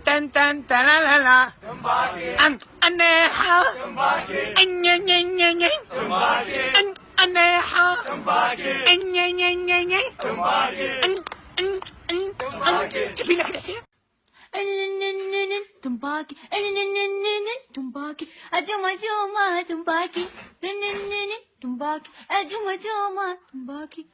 تن تن تلالا أن أنيحة أن ين ين ين أن أنيحة أن ين ين ين أن شوفي لك الأشياء تنباكي تنباكي أجوما جوما تنباكي تنباكي أجوما جوما تنباكي.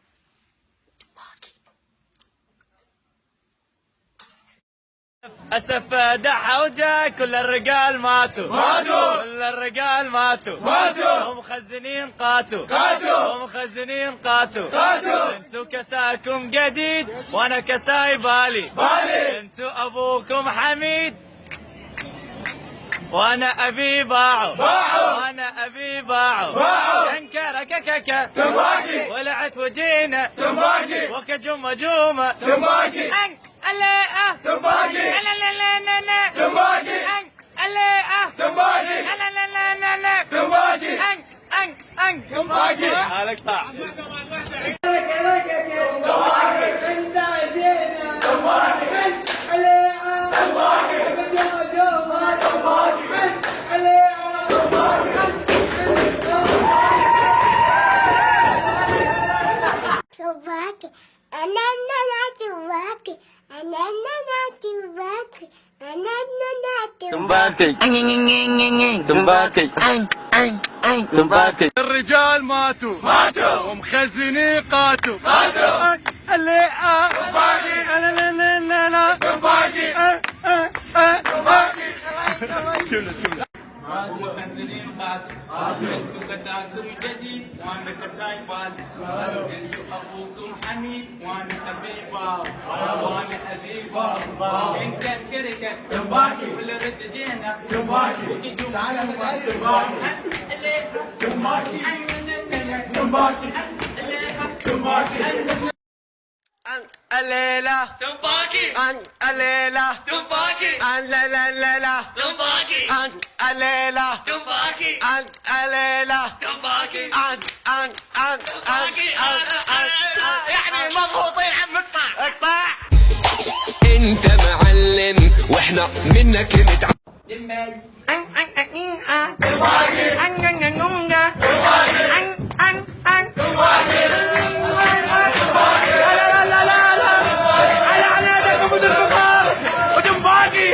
أسف دحى وجا كل الرجال ماتوا كل الرجال ماتوا ومخزنين قاتوا ومخزنين قاتوا انتو كساكم جديد وانا كساي بالي انتو ابوكم حميد وانا ابي باعوا وانا ابي باعوا ينكر كككا ولعت وجينا وكجمة جومة انك الاء لا لا لا لا لا انك الاء لا لا لا لا لا انك حالك طاع تنباكي تنباكي تنباكي. الرجال ماتوا ومخزنين قاتوا اللي لا لا لا لا لا ومخزنين قاتوا انتم كساكم جديد وانا كساي بالي انتم ابوكم حميد وانا ابي باب وانا ابي باب انت الكركه تنباكي ولا رد جينا تنباكي تعال تنباكي تنباكي تنباكي الليلة تنباكي الليلة تنباكي لا لا لا لا تنباكي الليلة تنباكي الليلة تنباكي يعني مضغوطين عم اقطع انت معلم واحنا منك تنباكي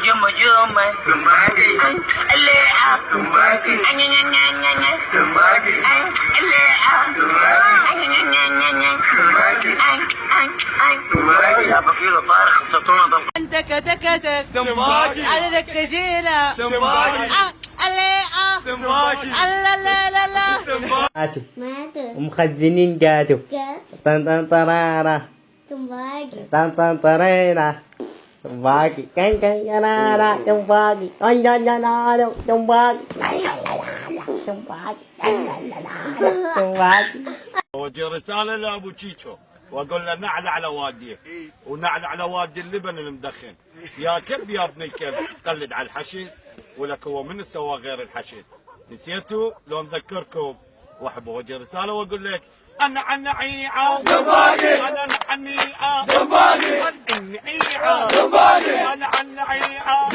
جمة جمة تنباكي الليحة تنباكي تنباكي الليحة تنباكي يا بكير طارق خسرتونا ضبط انت كتكتك تنباكي على الكجيلة تنباكي الليقة تنباكي لا لا لا لا ماتوا ومخزنين جاتوا طن طن طرارة طن طن طريرة تنباكي كان ينالا تنباكي كان ينالا تنباكي تنباكي. وجه رسالة لأبو تشيتشو واقول له نعل على واديه ونعل على وادي اللبن المدخن يا كلب يا ابن الكلب قلد على الحشد ولك هو من سوى غير الحشد نسيتوا لو نذكركم واحب اوجه رساله واقول لك انا عنعيعه انا عنعيعه انا عنعيعه